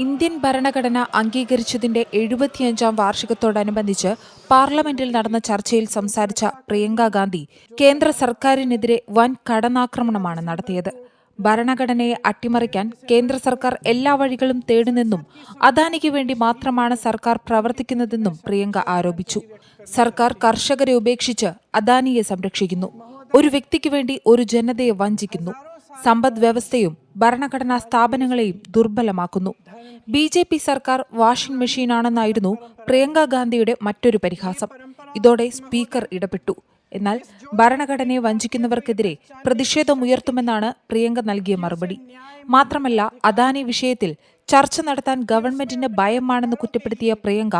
Indian ഭരണഘടന അംഗീകരിച്ചതിന്റെ 75ാം വാർഷികത്തോടനുബന്ധിച്ച് പാർലമെന്റിൽ നടന്ന ചർച്ചയിൽ സംസാരിച്ച പ്രിയങ്ക ഗാന്ധി കേന്ദ്ര സർക്കാരിനെതിരെ വൻ കടന്നാക്രമണമാണ് നടത്തിയത്. ഭരണഘടനയെ അട്ടിമറിക്കാൻ കേന്ദ്ര സർക്കാർ എല്ലാ വഴികളും തേടുന്നെന്നും അദാനിക്ക് വേണ്ടി മാത്രമാണ് സർക്കാർ പ്രവർത്തിക്കുന്നതെന്നും പ്രിയങ്ക ആരോപിച്ചു. സർക്കാർ കർഷകരെ ഉപേക്ഷിച്ച് അദാനിയെ സംരക്ഷിക്കുന്നു. ഒരു വ്യക്തിക്ക് വേണ്ടി ഒരു ജനതയെ വഞ്ചിക്കുന്നു. സമ്പദ് വ്യവസ്ഥയും ഭരണഘടനാ സ്ഥാപനങ്ങളെയും ദുർബലമാക്കുന്നു. BJP സർക്കാർ വാഷിംഗ് മെഷീനാണെന്നായിരുന്നു പ്രിയങ്ക ഗാന്ധിയുടെ മറ്റൊരു പരിഹാസം. ഇതോടെ സ്പീക്കർ ഇടപെട്ടു. എന്നാൽ ഭരണഘടനയെ വഞ്ചിക്കുന്നവർക്കെതിരെ പ്രതിഷേധമുയർത്തുമെന്നാണ് പ്രിയങ്ക നൽകിയ മറുപടി. മാത്രമല്ല, അദാനി വിഷയത്തിൽ ചർച്ച നടത്താൻ ഗവൺമെന്റിന് ഭയമാണെന്ന് കുറ്റപ്പെടുത്തിയ പ്രിയങ്ക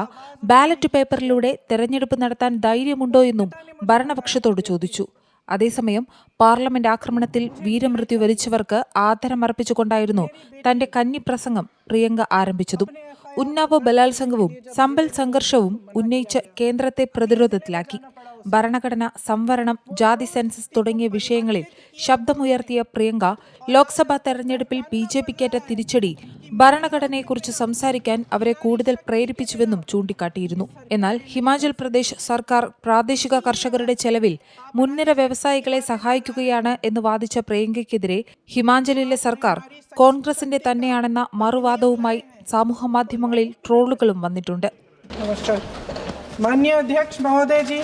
ബാലറ്റ് പേപ്പറിലൂടെ തെരഞ്ഞെടുപ്പ് നടത്താൻ ധൈര്യമുണ്ടോ എന്നും ഭരണപക്ഷത്തോട് ചോദിച്ചു. അതേസമയം പാർലമെന്റ് ആക്രമണത്തിൽ വീരമൃത്യു വരിച്ചവർക്ക് ആദരമർപ്പിച്ചുകൊണ്ടായിരുന്നു തന്റെ കന്നി പ്രസംഗം പ്രിയങ്ക ആരംഭിച്ചതും. ഉന്നാവോ ബലാത്സംഗവും സമ്പൽ സംഘർഷവും ഉന്നയിച്ച് കേന്ദ്രത്തെ പ്രതിരോധത്തിലാക്കി. ഭരണഘടന, സംവരണം, ജാതി സെൻസസ് തുടങ്ങിയ വിഷയങ്ങളിൽ ശബ്ദമുയർത്തിയ പ്രിയങ്ക ലോക്സഭാ തെരഞ്ഞെടുപ്പിൽ BJPക്കേറ്റ തിരിച്ചടി ഭരണഘടനയെക്കുറിച്ച് സംസാരിക്കാൻ അവരെ കൂടുതൽ പ്രേരിപ്പിച്ചുവെന്നും ചൂണ്ടിക്കാട്ടിയിരുന്നു. എന്നാൽ ഹിമാചൽ പ്രദേശ് സർക്കാർ പ്രാദേശിക കർഷകരുടെ ചെലവിൽ മുൻനിര വ്യവസായികളെ സഹായിക്കുകയാണ് എന്ന് വാദിച്ച പ്രിയങ്കയ്ക്കെതിരെ ഹിമാചലിലെ സർക്കാർ കോൺഗ്രസിന്റെ തന്നെയാണെന്ന മറുവാദവുമായി സമൂഹമാധ്യമങ്ങളിൽ ട്രോളുകളും വന്നിട്ടുണ്ട്. माननीय अध्यक्ष महोदय जी,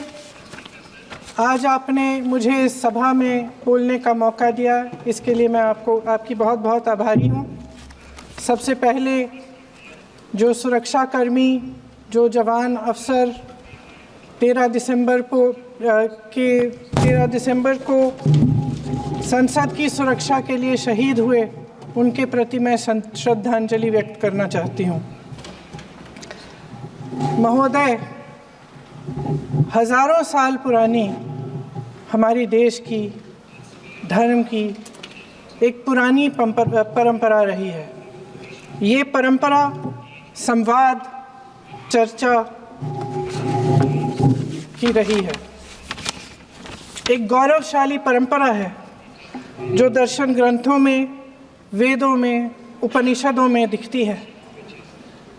आज आपने मुझे इस सभा में बोलने का मौका दिया, इसके लिए मैं आपकी बहुत बहुत आभारी हूँ। सबसे पहले जो सुरक्षाकर्मी, जो जवान अफसर 13 दिसंबर को संसद की सुरक्षा के लिए शहीद हुए, उनके प्रति मैं श्रद्धांजलि व्यक्त करना चाहती हूँ। महोदय, हजारों साल पुरानी हमारी देश की, धर्म की एक पुरानी परंपरा रही है। ये परंपरा संवाद, चर्चा की रही है। एक गौरवशाली परंपरा है जो दर्शन ग्रंथों में, वेदों में, उपनिषदों में दिखती है।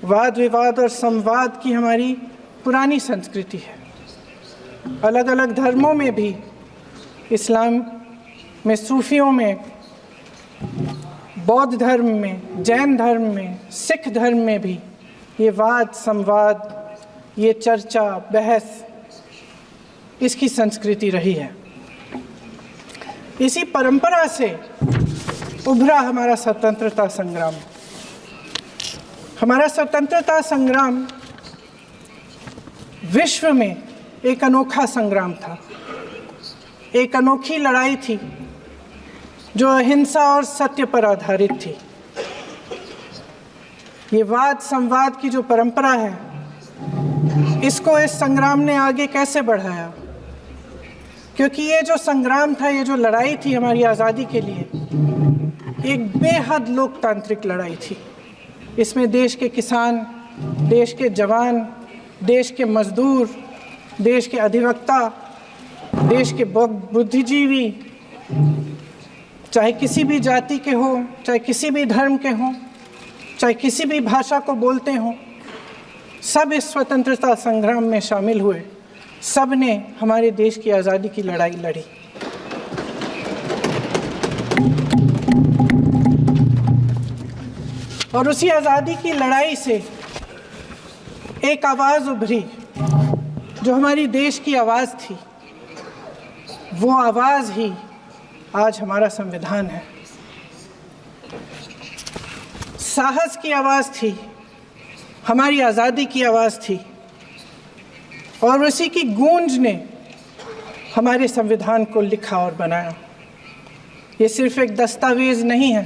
वाद विवाद और संवाद की हमारी पुरानी संस्कृति है। अलग अलग धर्मों में भी, इस्लाम में, सूफियों में, बौद्ध धर्म में, जैन धर्म में, सिख धर्म में भी ये वाद संवाद, ये चर्चा, बहस, इसकी संस्कृति रही है। इसी परंपरा से उभरा हमारा स्वतंत्रता संग्राम। हमारा स्वतंत्रता संग्राम विश्व में एक अनोखा संग्राम था, एक अनोखी लड़ाई थी जो अहिंसा और सत्य पर आधारित थी। ये वाद संवाद की जो परंपरा है, इसको इस संग्राम ने आगे कैसे बढ़ाया? क्योंकि ये जो संग्राम था, ये जो लड़ाई थी हमारी आज़ादी के लिए, एक बेहद लोकतांत्रिक लड़ाई थी। इसमें देश के किसान, देश के जवान, देश के मजदूर, देश के अधिवक्ता, देश के बुद्धिजीवी, चाहे किसी भी जाति के हों, चाहे किसी भी धर्म के हों, चाहे किसी भी भाषा को बोलते हों, सब इस स्वतंत्रता संग्राम में शामिल हुए। सब ने हमारे देश की आज़ादी की लड़ाई लड़ी। और उसी आज़ादी की लड़ाई से एक आवाज़ उभरी जो हमारी देश की आवाज़ थी। वो आवाज़ ही आज हमारा संविधान है। साहस की आवाज़ थी, हमारी आज़ादी की आवाज़ थी, और उसी की गूंज ने हमारे संविधान को लिखा और बनाया। ये सिर्फ एक दस्तावेज़ नहीं है।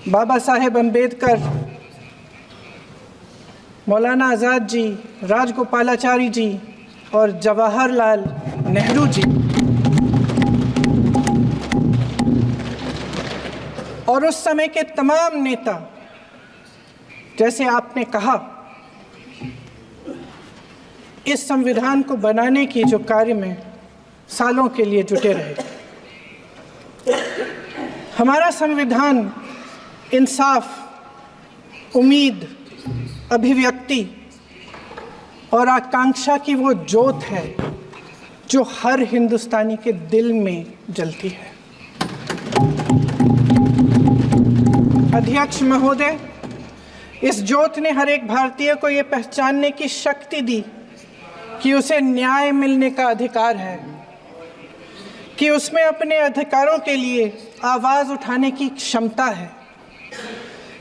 बाबा साहेब अम्बेडकर, मौलाना आज़ाद जी, राजगोपालाचारी जी और जवाहरलाल नेहरू जी और उस समय के तमाम नेता, जैसे आपने कहा, इस संविधान को बनाने की जो कार्य में सालों के लिए जुटे रहे। हमारा संविधान इंसाफ, उम्मीद, अभिव्यक्ति और आकांक्षा की वो ज्योत है जो हर हिंदुस्तानी के दिल में जलती है। अध्यक्ष महोदय, इस ज्योत ने हर एक भारतीय को ये पहचानने की शक्ति दी कि उसे न्याय मिलने का अधिकार है, कि उसमें अपने अधिकारों के लिए आवाज़ उठाने की क्षमता है,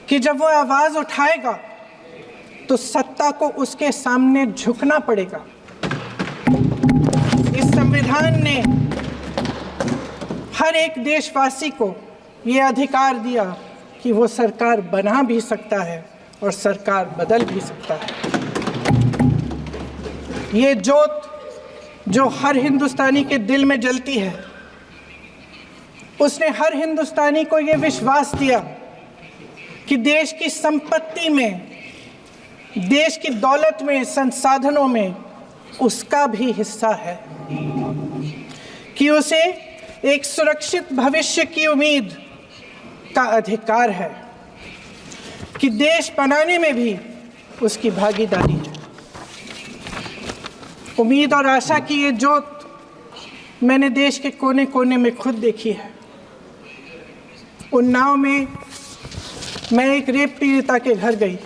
कि जब वो आवाज़ उठाएगा तो सत्ता को उसके सामने झुकना पड़ेगा। इस संविधान ने हर एक देशवासी को ये अधिकार दिया कि वो सरकार बना भी सकता है और सरकार बदल भी सकता है। ये ज्योत जो हर हिंदुस्तानी के दिल में जलती है, उसने हर हिंदुस्तानी को ये विश्वास दिया कि देश की संपत्ति में, देश की दौलत में, संसाधनों में उसका भी हिस्सा है, कि उसे एक सुरक्षित भविष्य की उम्मीद का अधिकार है, कि देश बनाने में भी उसकी भागीदारी है। उम्मीद और आशा की ये ज्योत मैंने देश के कोने कोने में खुद देखी है। उन्नाव में मैं एक रेप पीड़िता के घर गई,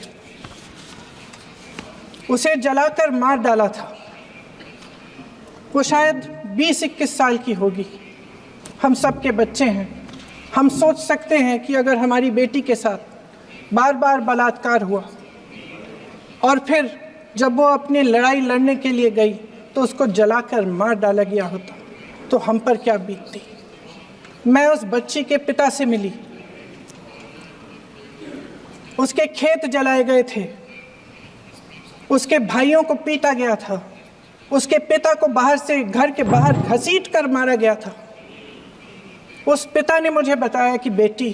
उसे जलाकर मार डाला था। वो शायद 20-21 साल की होगी। हम सब के बच्चे हैं। हम सोच सकते हैं कि अगर हमारी बेटी के साथ बार बार बलात्कार हुआ और फिर जब वो अपनी लड़ाई लड़ने के लिए गई तो उसको जलाकर मार डाला गया होता तो हम पर क्या बीतती। मैं उस बच्ची के पिता से मिली। उसके खेत जलाए गए थे, उसके भाइयों को पीटा गया था, उसके पिता को बाहर से, घर के बाहर घसीट कर मारा गया था। उस पिता ने मुझे बताया कि बेटी,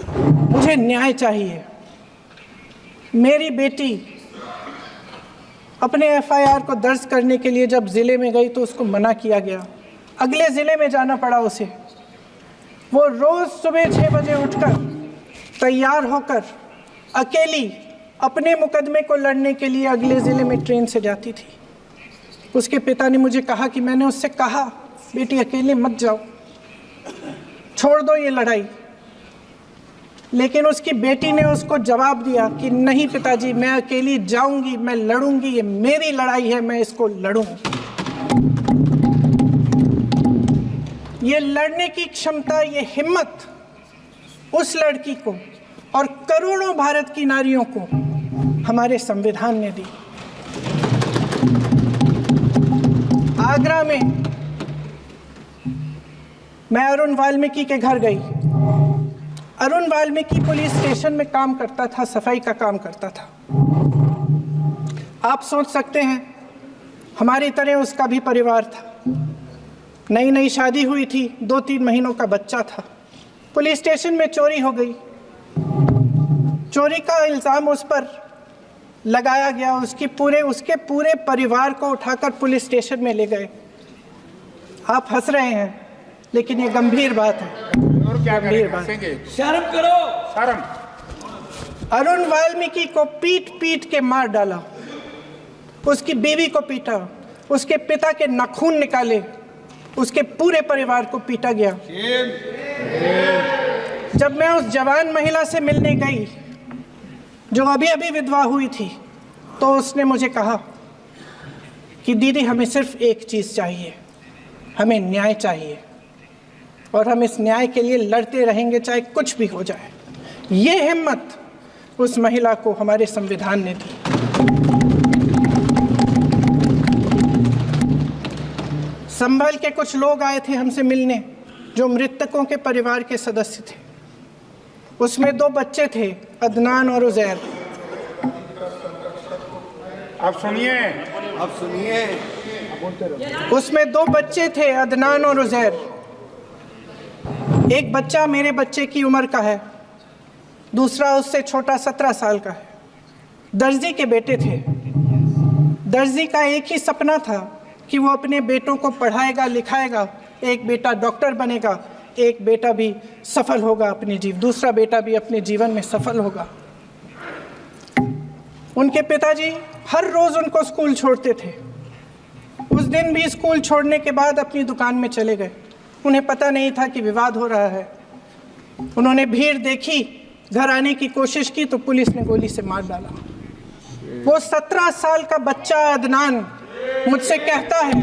मुझे न्याय चाहिए। मेरी बेटी अपने एफआईआर को दर्ज करने के लिए जब ज़िले में गई तो उसको मना किया गया। अगले ज़िले में जाना पड़ा उसे। वो रोज़ सुबह 6 बजे उठकर तैयार होकर अकेली अपने मुकदमे को लड़ने के लिए अगले ज़िले में ट्रेन से जाती थी। उसके पिता ने मुझे कहा कि मैंने उससे कहा, बेटी अकेले मत जाओ, छोड़ दो ये लड़ाई। लेकिन उसकी बेटी ने उसको जवाब दिया कि नहीं पिताजी, मैं अकेली जाऊंगी, मैं लड़ूंगी, ये मेरी लड़ाई है, मैं इसको लड़ूंगी। ये लड़ने की क्षमता, ये हिम्मत उस लड़की को और करोड़ों भारत की नारियों को हमारे संविधान ने दी। आगरा में मैं अरुण वाल्मीकि के घर गई। अरुण वाल्मीकि पुलिस स्टेशन में काम करता था, सफाई का काम करता था। आप सोच सकते हैं हमारी तरह उसका भी परिवार था। नई नई शादी हुई थी, 2-3 महीनों का बच्चा था। पुलिस स्टेशन में चोरी हो गई। चोरी का इल्ज़ाम उस पर लगाया गया। उसके पूरे परिवार को उठाकर पुलिस स्टेशन में ले गए। आप हंस रहे हैं, लेकिन ये गंभीर बात है। और क्या गंभीर करें, बात। हंसेंगे। शर्म करो। शर्म। अरुण वाल्मीकि को पीट पीट के मार डाला, उसकी बीवी को पीटा, उसके पिता के नाखून निकाले, उसके पूरे परिवार को पीटा गया। जब मैं उस जवान महिला से मिलने गई जो अभी अभी विधवा हुई थी, तो उसने मुझे कहा कि दीदी, हमें सिर्फ एक चीज़ चाहिए, हमें न्याय चाहिए और हम इस न्याय के लिए लड़ते रहेंगे, चाहे कुछ भी हो जाए। ये हिम्मत उस महिला को हमारे संविधान ने दी। संभल के कुछ लोग आए थे हमसे मिलने जो मृतकों के परिवार के सदस्य थे। उसमें 2 बच्चे थे, अदनान और उज़ैर। अब सुनिए। उसमें 2 बच्चे थे, अदनान और उज़ैर। एक बच्चा मेरे बच्चे की उम्र का है, दूसरा उससे छोटा 17 साल का है। दर्जी के बेटे थे। दर्जी का एक ही सपना था कि वो अपने बेटों को पढ़ाएगा लिखाएगा। एक बेटा डॉक्टर बनेगा, एक बेटा भी सफल होगा दूसरा बेटा भी अपने जीवन में सफल होगा। उनके पिताजी हर रोज़ उनको स्कूल छोड़ते थे। उस दिन भी स्कूल छोड़ने के बाद अपनी दुकान में चले गए। उन्हें पता नहीं था कि विवाद हो रहा है। उन्होंने भीड़ देखी, घर आने की कोशिश की तो पुलिस ने गोली से मार डाला। वो 17 साल का बच्चा अदनान मुझसे कहता है,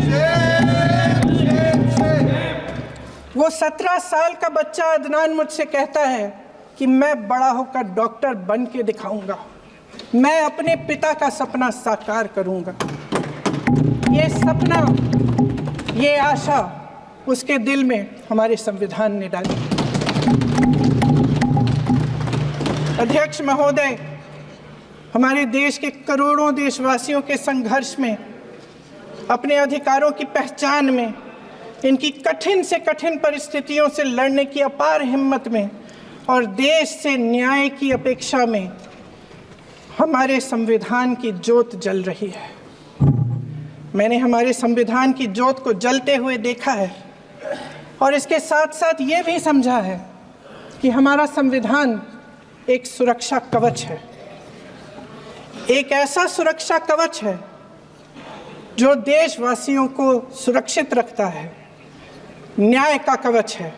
वो 17 साल का बच्चा अदनान मुझसे कहता है कि मैं बड़ा होकर डॉक्टर बन के दिखाऊंगा, मैं अपने पिता का सपना साकार करूंगा। ये सपना, ये आशा उसके दिल में हमारे संविधान ने डाली। अध्यक्ष महोदय, हमारे देश के करोड़ों देशवासियों के संघर्ष में, अपने अधिकारों की पहचान में, इनकी कठिन से कठिन परिस्थितियों से लड़ने की अपार हिम्मत में और देश से न्याय की अपेक्षा में हमारे संविधान की ज्योत जल रही है। मैंने हमारे संविधान की ज्योत को जलते हुए देखा है और इसके साथ साथ ये भी समझा है कि हमारा संविधान एक सुरक्षा कवच है, एक ऐसा सुरक्षा कवच है जो देशवासियों को सुरक्षित रखता है, न्याय का कवच है,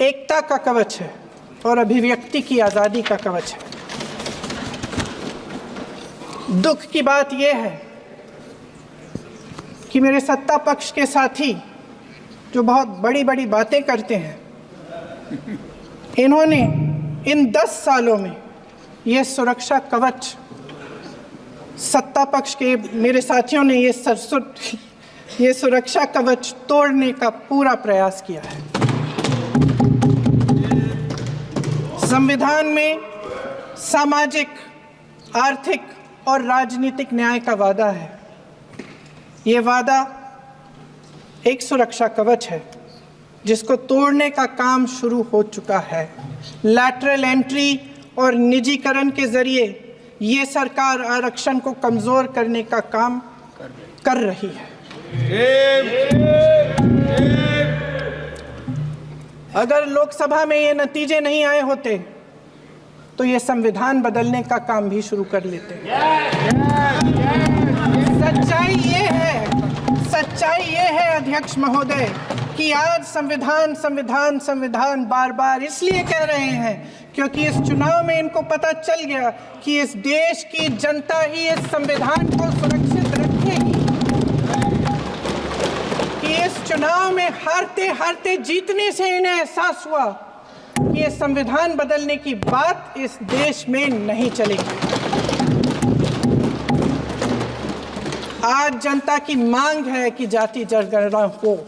एकता का कवच है और अभिव्यक्ति की आज़ादी का कवच है। दुख की बात यह है कि मेरे सत्ता पक्ष के साथी जो बहुत बड़ी बड़ी बातें करते हैं, इन्होंने इन 10 सालों में ये सुरक्षा कवच, सत्ता पक्ष के मेरे साथियों ने ये सुरक्षा कवच तोड़ने का पूरा प्रयास किया है। संविधान में सामाजिक, आर्थिक और राजनीतिक न्याय का वादा है। ये वादा एक सुरक्षा कवच है जिसको तोड़ने का काम शुरू हो चुका है। लैटरल एंट्री और निजीकरण के जरिए ये सरकार आरक्षण को कमज़ोर करने का काम कर रही है। अगर लोकसभा में ये नतीजे नहीं आए होते तो ये संविधान बदलने का काम भी शुरू कर लेते। सच्चाई ये है अध्यक्ष महोदय कि आज संविधान बार बार इसलिए कह रहे हैं क्योंकि इस चुनाव में इनको पता चल गया कि इस देश की जनता ही इस संविधान को सुरक्षित रखेगी, कि इस चुनाव में हारते हारते जीतने से इन्हें एहसास हुआ कि ये संविधान बदलने की बात इस देश में नहीं चलेगी। आज जनता की मांग है कि जाति जनगणना हो।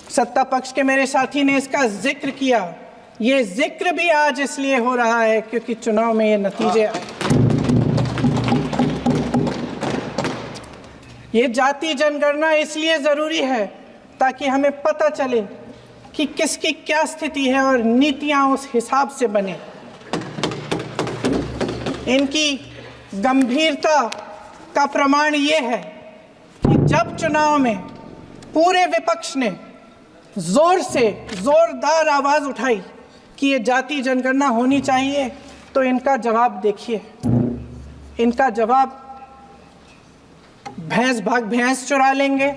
सत्ता पक्ष के मेरे साथी ने इसका जिक्र किया। ये जिक्र भी आज इसलिए हो रहा है क्योंकि चुनाव में ये नतीजे आए। ये जाति जनगणना इसलिए ज़रूरी है ताकि हमें पता चले कि किसकी क्या स्थिति है और नीतियां उस हिसाब से बने। इनकी गंभीरता का प्रमाण ये है कि जब चुनाव में पूरे विपक्ष ने जोरदार आवाज़ उठाई कि ये जाति जनगणना होनी चाहिए तो इनका जवाब देखिए। इनका जवाब भैंस भाग भैंस चुरा लेंगे,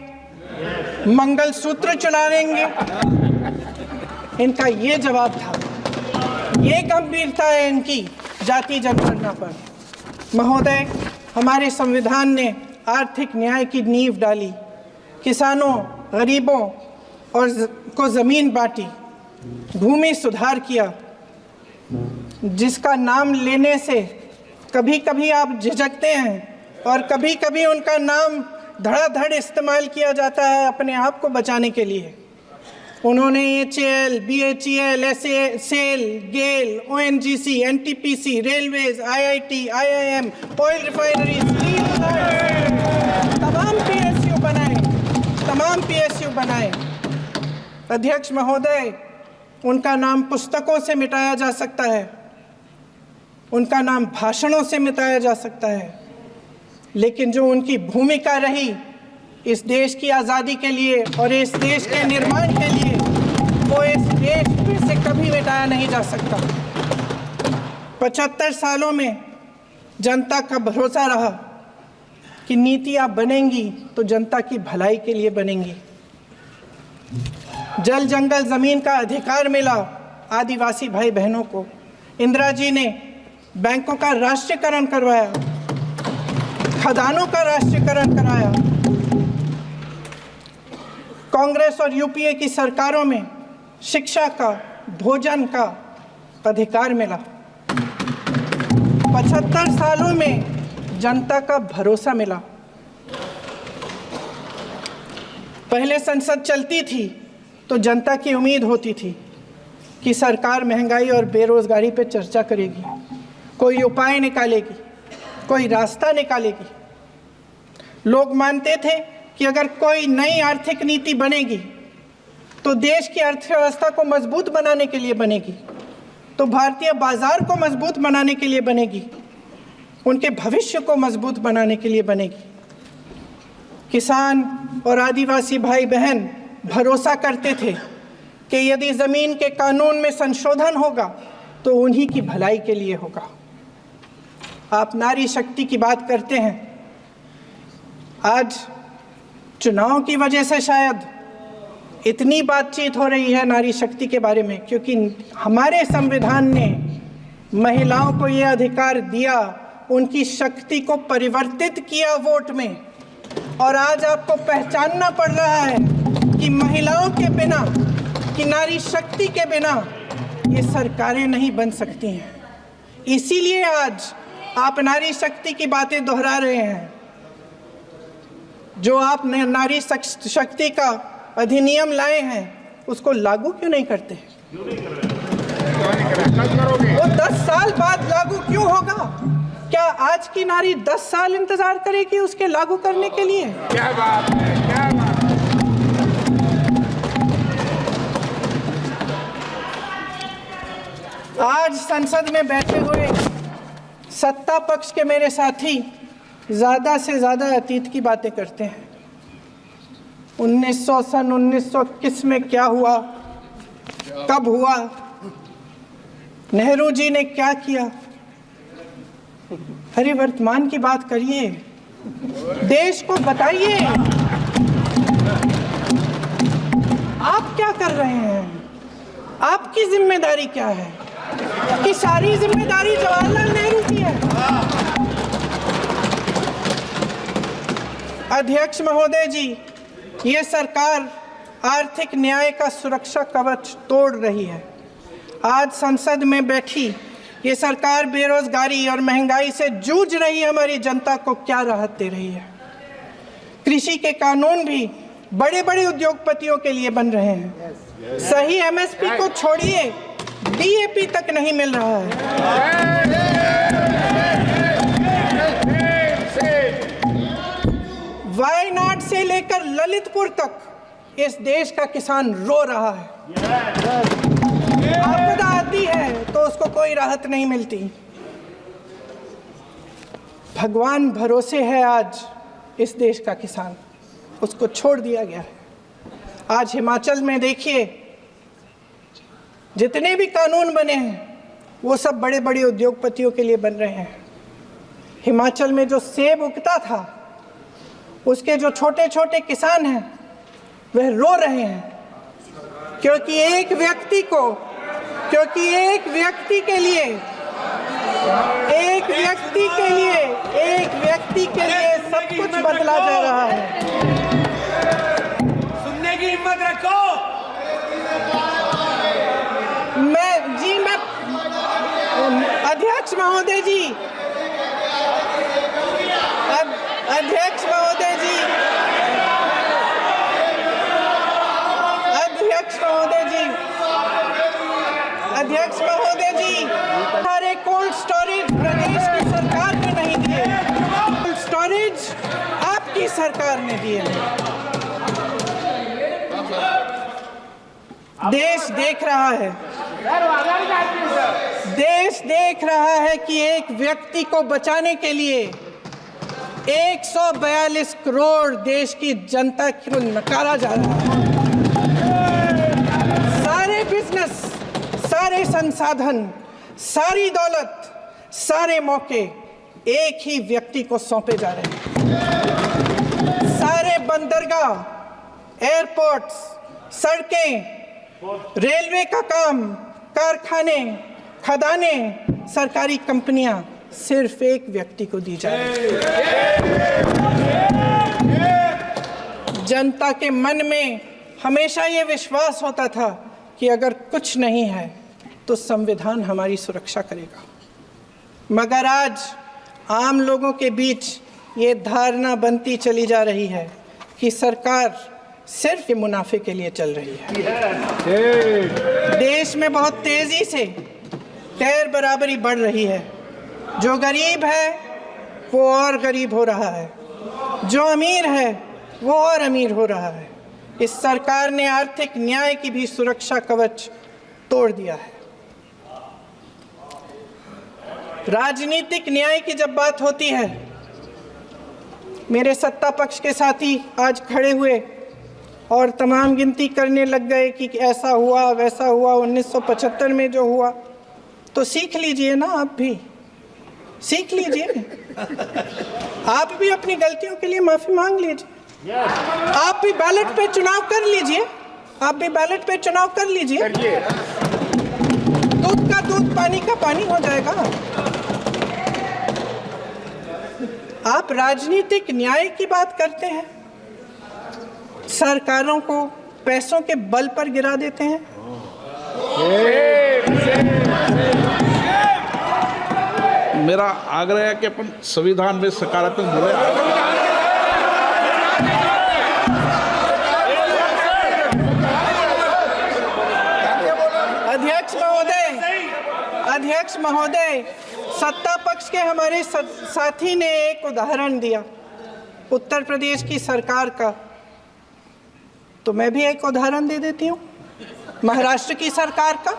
मंगलसूत्र चुरा लेंगे, इनका ये जवाब था। ये गंभीरता है इनकी जाति जनगणना पर। महोदय, हमारे संविधान ने आर्थिक न्याय की नींव डाली, किसानों, गरीबों और को ज़मीन बांटी, भूमि सुधार किया, जिसका नाम लेने से कभी कभी आप झिझकते हैं और कभी कभी उनका नाम धड़ाधड़ इस्तेमाल किया जाता है अपने आप को बचाने के लिए। उन्होंने HAL, BHEL, SAL, GAIL, ONGC, NTPC, railways, IIT, IIM, oil refinery, steel plant, तमाम PSU बनाए। अध्यक्ष महोदय, उनका नाम पुस्तकों से मिटाया जा सकता है, उनका नाम भाषणों से मिटाया जा सकता है, लेकिन जो उनकी भूमिका रही इस देश की आज़ादी के लिए और इस देश के निर्माण के लिए, वो इस देश में से कभी मिटाया नहीं जा सकता। 75 सालों में जनता का भरोसा रहा कि नीतियां बनेंगी तो जनता की भलाई के लिए बनेंगी। जल जंगल जमीन का अधिकार मिला आदिवासी भाई बहनों को। इंदिरा जी ने बैंकों का राष्ट्रीयकरण करवाया, खदानों का राष्ट्रीयकरण कराया। कांग्रेस और यूपीए की सरकारों में शिक्षा का, भोजन का अधिकार मिला। 75 सालों में जनता का भरोसा मिला। पहले संसद चलती थी तो जनता की उम्मीद होती थी कि सरकार महंगाई और बेरोजगारी पर चर्चा करेगी, कोई उपाय निकालेगी, कोई रास्ता निकालेगी। लोग मानते थे कि अगर कोई नई आर्थिक नीति बनेगी तो देश की अर्थव्यवस्था को मजबूत बनाने के लिए बनेगी, तो भारतीय बाजार को मजबूत बनाने के लिए बनेगी, उनके भविष्य को मजबूत बनाने के लिए बनेगी। किसान और आदिवासी भाई बहन भरोसा करते थे कि यदि ज़मीन के कानून में संशोधन होगा तो उन्हीं की भलाई के लिए होगा। आप नारी शक्ति की बात करते हैं। आज चुनाव की वजह से शायद इतनी बातचीत हो रही है नारी शक्ति के बारे में, क्योंकि हमारे संविधान ने महिलाओं को ये अधिकार दिया, उनकी शक्ति को परिवर्तित किया वोट में। और आज आपको पहचानना पड़ रहा है कि महिलाओं के बिना, कि नारी शक्ति के बिना ये सरकारें नहीं बन सकती हैं। इसीलिए आज आप नारी शक्ति की बातें दोहरा रहे हैं। जो आप नारी शक्ति का अधिनियम लाए हैं उसको लागू क्यों नहीं करते? वो 10 साल बाद लागू क्यों होगा? क्या आज की नारी 10 साल इंतजार करेगी उसके लागू करने के लिए? क्या बात है, क्या बात है। आज संसद में बैठे हुए सत्ता पक्ष के मेरे साथी ज़्यादा से ज़्यादा अतीत की बातें करते हैं। 1921 में क्या हुआ, कब हुआ, नेहरू जी ने क्या किया। अरे वर्तमान की बात करिए, देश को बताइए आप क्या कर रहे हैं, आपकी जिम्मेदारी क्या है? कि सारी जिम्मेदारी जवाहरलाल नेहरू की है। अध्यक्ष महोदय जी, ये सरकार आर्थिक न्याय का सुरक्षा कवच तोड़ रही है। आज संसद में बैठी ये सरकार बेरोजगारी और महंगाई से जूझ रही हमारी जनता को क्या राहत दे रही है। कृषि के कानून भी बड़े बड़े उद्योगपतियों के लिए बन रहे हैं। सही एमएसपी को छोड़िए, डीएपी तक नहीं मिल रहा है। वायनाड से लेकर ललितपुर तक इस देश का किसान रो रहा है। आपदा आती है तो उसको कोई राहत नहीं मिलती। भगवान भरोसे है आज इस देश का किसान, उसको छोड़ दिया गया है। आज हिमाचल में देखिए, जितने भी कानून बने हैं वो सब बड़े बड़े उद्योगपतियों के लिए बन रहे हैं। हिमाचल में जो सेब उगता था उसके जो छोटे छोटे किसान हैं वह रो रहे हैं, क्योंकि एक व्यक्ति के लिए सब कुछ बदला जा रहा है। सुनने की हिम्मत रखो। मैं अध्यक्ष महोदय जी, अध्यक्ष महोदय जी, सारे कोल्ड स्टोरेज प्रदेश की सरकार ने नहीं दिए, कोल्ड स्टोरेज आपकी सरकार ने दिए हैं। देश देख रहा है कि एक व्यक्ति को बचाने के लिए 142 करोड़ देश की जनता को नकारा जा रहा है। सारे सारे संसाधन, सारी दौलत, सारे मौके एक ही व्यक्ति को सौंपे जा रहे हैं। सारे बंदरगाह, एयरपोर्ट्स, सड़कें, रेलवे का काम, कारखाने, खदानें, सरकारी कंपनियां सिर्फ एक व्यक्ति को दी जा रही है। जनता के मन में हमेशा ये विश्वास होता था कि अगर कुछ नहीं है तो संविधान हमारी सुरक्षा करेगा, मगर आज आम लोगों के बीच ये धारणा बनती चली जा रही है कि सरकार सिर्फ मुनाफे के लिए चल रही है। देश में बहुत तेजी से गैर बराबरी बढ़ रही है। जो गरीब है वो और गरीब हो रहा है, जो अमीर है वो और अमीर हो रहा है। इस सरकार ने आर्थिक न्याय की भी सुरक्षा कवच तोड़ दिया है। राजनीतिक न्याय की जब बात होती है, मेरे सत्ता पक्ष के साथी आज खड़े हुए और तमाम गिनती करने लग गए कि ऐसा हुआ वैसा हुआ, 1975 में जो हुआ, तो सीख लीजिए ना, आप भी सीख लीजिए। आप भी अपनी गलतियों के लिए माफी मांग लीजिए। आप भी बैलेट पे चुनाव कर लीजिए, आप भी बैलेट पे चुनाव कर लीजिए। दूध का दूध, पानी का पानी हो जाएगा। आप राजनीतिक न्याय की बात करते हैं, सरकारों को पैसों के बल पर गिरा देते हैं। मेरा आग्रह है कि अपन संविधान में सकारात्मक बोले। अध्यक्ष महोदय, सत्ता पक्ष के हमारे साथी ने एक उदाहरण दिया उत्तर प्रदेश की सरकार का, तो मैं भी एक उदाहरण दे देती हूँ महाराष्ट्र की सरकार का।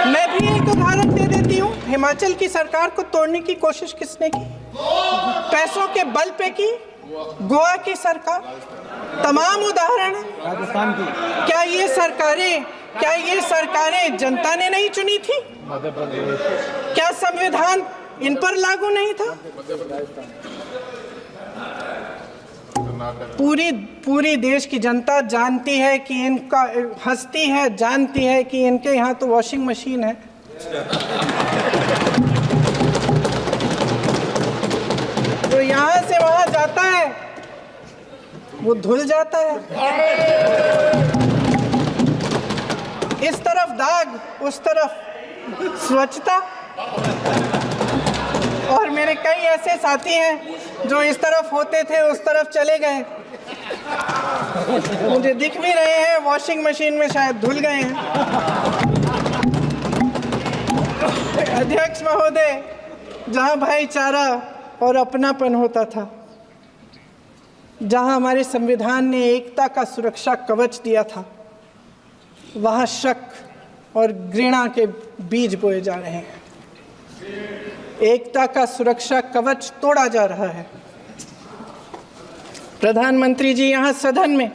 मैं भी एक उदाहरण दे देती हूँ हिमाचल की सरकार को तोड़ने की कोशिश किसने की, पैसों के बल पे की, गोवा की सरकार। तमाम उदाहरण है। राजस्थान की। क्या ये सरकारें जनता ने नहीं चुनी थी? क्या संविधान इन पर लागू नहीं था? पूरी देश की जनता जानती है कि इनका हंसती है, जानती है कि इनके यहाँ तो वॉशिंग मशीन है। तो यहाँ से वहाँ जाता है, वो धुल जाता है। इस तरफ दाग, उस तरफ स्वच्छता। और मेरे कई ऐसे साथी हैं जो इस तरफ होते थे उस तरफ चले गए, मुझे दिख भी रहे हैं, वॉशिंग मशीन में शायद धुल गए हैं। अध्यक्ष महोदय, जहां भाईचारा और अपनापन होता था, जहां हमारे संविधान ने एकता का सुरक्षा कवच दिया था, वहां शक और घृणा के बीज बोए जा रहे हैं। एकता का सुरक्षा कवच तोड़ा जा रहा है। प्रधानमंत्री जी यहाँ सदन में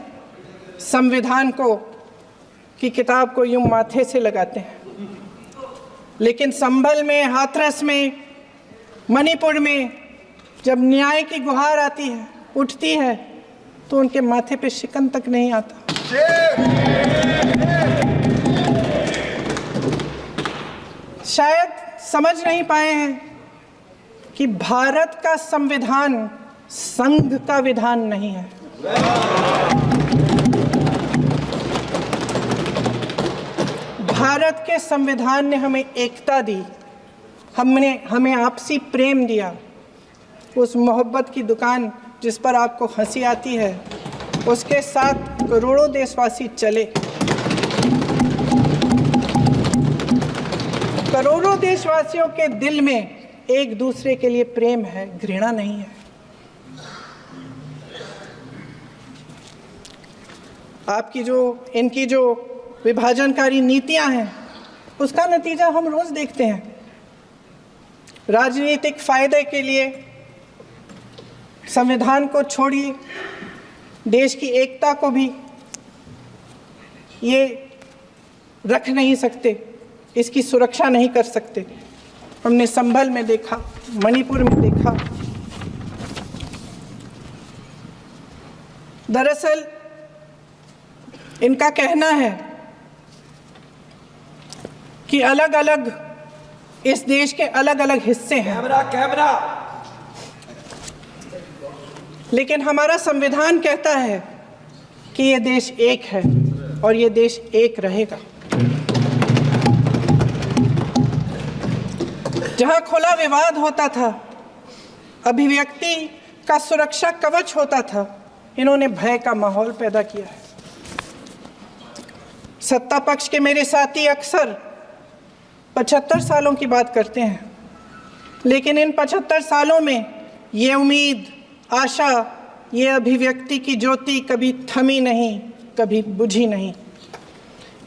संविधान की किताब को यूं माथे से लगाते हैं, लेकिन संभल में, हाथरस में, मणिपुर में जब न्याय की गुहार आती है, उठती है, तो उनके माथे पे शिकन तक नहीं आता। शायद समझ नहीं पाए हैं कि भारत का संविधान संघ का विधान नहीं है। भारत के संविधान ने हमें एकता दी, हमें आपसी प्रेम दिया। उस मोहब्बत की दुकान जिस पर आपको हंसी आती है, उसके साथ करोड़ों देशवासी चले। करोड़ों देशवासियों के दिल में एक दूसरे के लिए प्रेम है, घृणा नहीं है। इनकी जो विभाजनकारी नीतियां हैं, उसका नतीजा हम रोज देखते हैं। राजनीतिक फायदे के लिए संविधान को छोड़िए, देश की एकता को भी ये रख नहीं सकते इसकी सुरक्षा नहीं कर सकते। हमने संभल में देखा, मणिपुर में देखा। दरअसल इनका कहना है कि अलग अलग इस देश के अलग अलग हिस्से हैं, लेकिन हमारा संविधान कहता है कि ये देश एक है और ये देश एक रहेगा। जहां खुला विवाद होता था, अभिव्यक्ति का सुरक्षा कवच होता था, इन्होंने भय का माहौल पैदा किया है। सत्ता पक्ष के मेरे साथी अक्सर 75 सालों की बात करते हैं, लेकिन इन 75 सालों में ये उम्मीद, आशा, ये अभिव्यक्ति की ज्योति कभी थमी नहीं, कभी बुझी नहीं।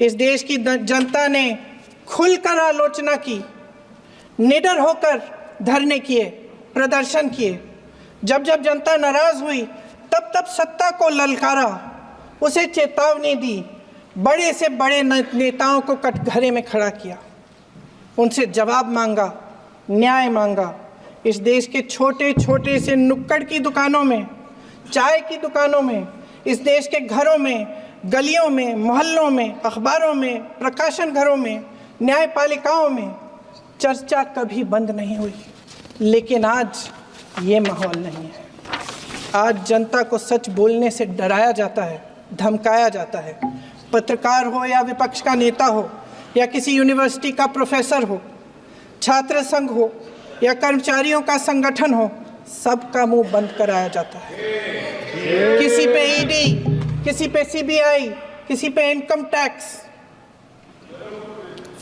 इस देश की जनता ने खुलकर आलोचना की, निडर होकर धरने किए, प्रदर्शन किए। जब जब जनता नाराज हुई तब तब सत्ता को ललकारा, उसे चेतावनी दी, बड़े से बड़े नेताओं को कटघरे में खड़ा किया, उनसे जवाब मांगा, न्याय मांगा। इस देश के छोटे छोटे से नुक्कड़ की दुकानों में, चाय की दुकानों में, इस देश के घरों में, गलियों में, मोहल्लों में, अखबारों में, प्रकाशन घरों में, न्यायपालिकाओं में चर्चा कभी बंद नहीं हुई। लेकिन आज ये माहौल नहीं है। आज जनता को सच बोलने से डराया जाता है, धमकाया जाता है। पत्रकार हो या विपक्ष का नेता हो या किसी यूनिवर्सिटी का प्रोफेसर हो, छात्र संघ हो या कर्मचारियों का संगठन हो, सबका मुंह बंद कराया जाता है। किसी पे ईडी, किसी पे सीबीआई, किसी पे इनकम टैक्स,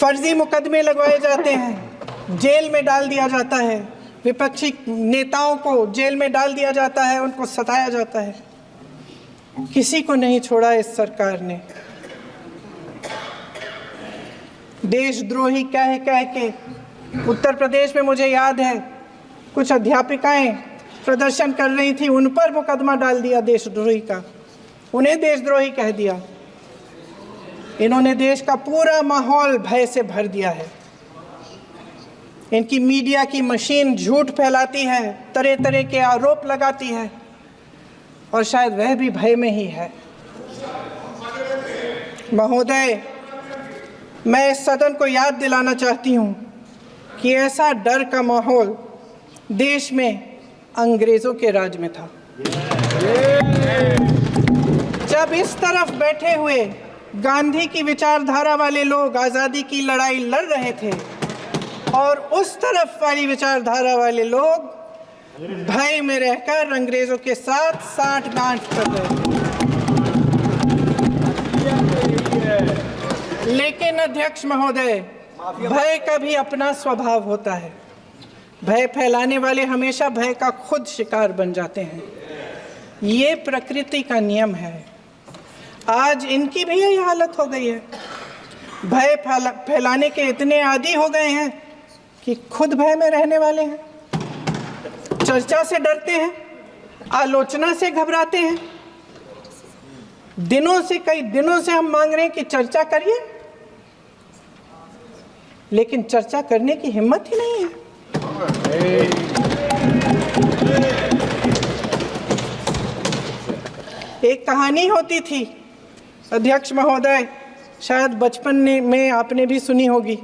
फर्जी मुकदमे लगवाए जाते हैं, जेल में डाल दिया जाता है। विपक्षी नेताओं को जेल में डाल दिया जाता है, उनको सताया जाता है। किसी को नहीं छोड़ा इस सरकार ने। देशद्रोही कह के उत्तर प्रदेश में मुझे याद है कुछ अध्यापिकाएं प्रदर्शन कर रही थी, उन पर मुकदमा डाल दिया देशद्रोही का, उन्हें देशद्रोही कह दिया। इन्होंने देश का पूरा माहौल भय से भर दिया है। इनकी मीडिया की मशीन झूठ फैलाती है, तरह तरह के आरोप लगाती है, और शायद वह भी भय में ही है। महोदय, मैं इस सदन को याद दिलाना चाहती हूँ कि ऐसा डर का माहौल देश में अंग्रेजों के राज में था। जब इस तरफ बैठे हुए गांधी की विचारधारा वाले लोग आज़ादी की लड़ाई लड़ रहे थे और उस तरफ वाली विचारधारा वाले लोग भय में रहकर अंग्रेजों के साथ साठ-गांठ कर रहे थे। लेकिन अध्यक्ष महोदय, भय का भी अपना स्वभाव होता है। भय फैलाने वाले हमेशा भय का खुद शिकार बन जाते हैं। ये प्रकृति का नियम है। आज इनकी भी यही हालत हो गई है। भय फैलाने के इतने आदी हो गए हैं कि खुद भय में रहने वाले हैं। चर्चा से डरते हैं, आलोचना से घबराते हैं। कई दिनों से हम मांग रहे हैं कि चर्चा करिए, लेकिन चर्चा करने की हिम्मत ही नहीं है। एक कहानी होती थी अध्यक्ष महोदय, शायद बचपन में आपने भी सुनी होगी।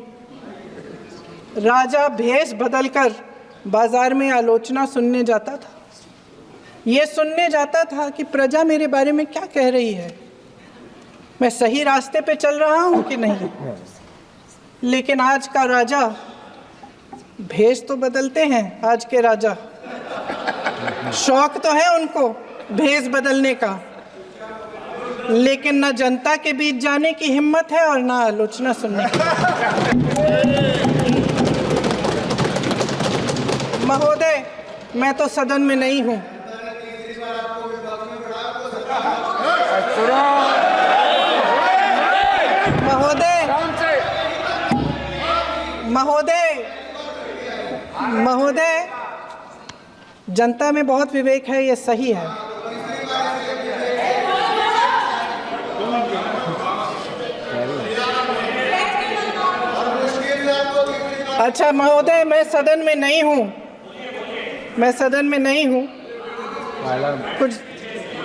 राजा भेष बदलकर बाजार में आलोचना सुनने जाता था। ये सुनने जाता था कि प्रजा मेरे बारे में क्या कह रही है, मैं सही रास्ते पे चल रहा हूँ कि नहीं। लेकिन आज का राजा, भेष तो बदलते हैं आज के राजा, शौक तो है उनको भेष बदलने का, लेकिन न जनता के बीच जाने की हिम्मत है और ना आलोचना सुनने की। महोदय, मैं तो सदन में नहीं हूँ। महोदय, जनता में बहुत विवेक है, ये सही है। अच्छा महोदय, मैं सदन में नहीं हूँ, मैं सदन में नहीं हूँ कुछ।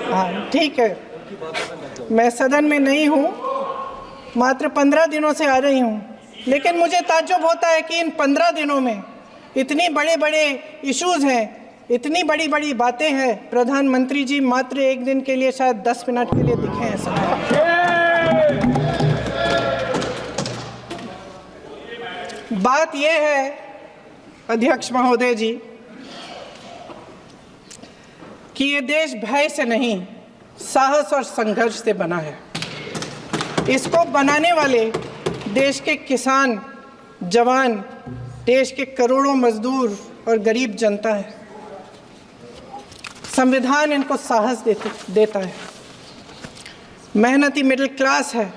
हाँ ठीक है, मैं सदन में नहीं हूँ, मात्र 15 दिनों से आ रही हूँ, लेकिन मुझे ताज्जुब होता है कि इन 15 दिनों में इतनी बड़े बड़े इश्यूज़ हैं, इतनी बड़ी बड़ी बातें हैं, प्रधानमंत्री जी मात्र एक दिन के लिए शायद 10 मिनट के लिए दिखे हैं सब। बात यह है अध्यक्ष महोदय जी कि ये देश भय से नहीं, साहस और संघर्ष से बना है। इसको बनाने वाले देश के किसान, जवान, देश के करोड़ों मजदूर और गरीब जनता है। संविधान इनको साहस देता है। मेहनती मिडिल क्लास है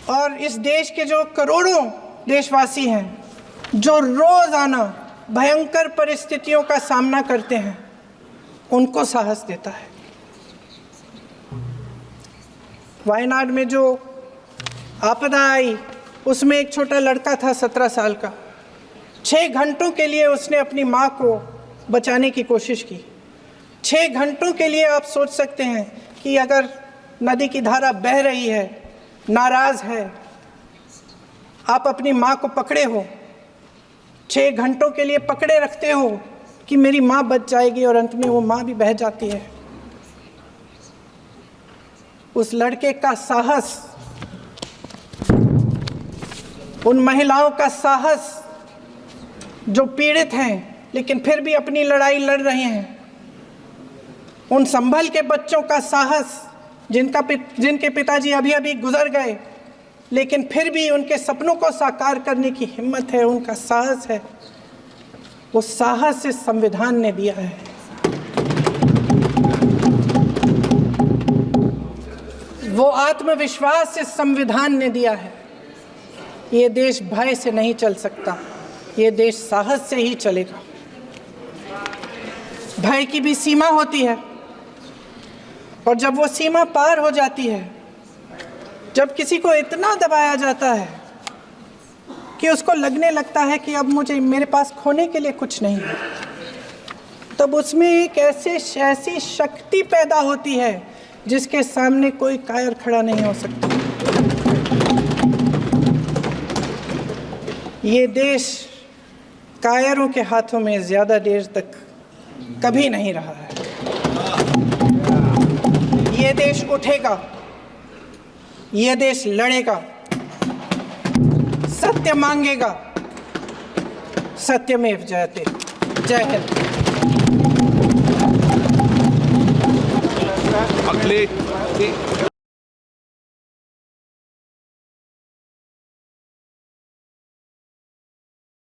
और इस देश के जो करोड़ों देशवासी हैं, जो रोजाना भयंकर परिस्थितियों का सामना करते हैं, उनको साहस देता है। वायनाड में जो आपदा आई, उसमें एक छोटा लड़का था 17 साल का। 6 घंटों के लिए उसने अपनी माँ को बचाने की कोशिश की। 6 घंटों के लिए आप सोच सकते हैं कि अगर नदी की धारा बह रही है, नाराज है, आप अपनी माँ को पकड़े हो, 6 घंटों के लिए पकड़े रखते हो कि मेरी माँ बच जाएगी, और अंत में वो माँ भी बह जाती है। उस लड़के का साहस, उन महिलाओं का साहस जो पीड़ित हैं लेकिन फिर भी अपनी लड़ाई लड़ रहे हैं, उन संभल के बच्चों का साहस जिनके पिताजी अभी अभी गुजर गए लेकिन फिर भी उनके सपनों को साकार करने की हिम्मत है, उनका साहस है। वो साहस से संविधान ने दिया है। वो आत्मविश्वास से संविधान ने दिया है। ये देश भय से नहीं चल सकता, ये देश साहस से ही चलेगा। भय की भी सीमा होती है, और जब वो सीमा पार हो जाती है, जब किसी को इतना दबाया जाता है कि उसको लगने लगता है कि अब मेरे पास खोने के लिए कुछ नहीं है, तब उसमें एक ऐसी शक्ति पैदा होती है जिसके सामने कोई कायर खड़ा नहीं हो सकता। ये देश कायरों के हाथों में ज़्यादा देर तक कभी नहीं रहा है। ये देश उठेगा, ये देश लड़ेगा, सत्य मांगेगा, सत्यमेव जयते। जय हिंद। अगले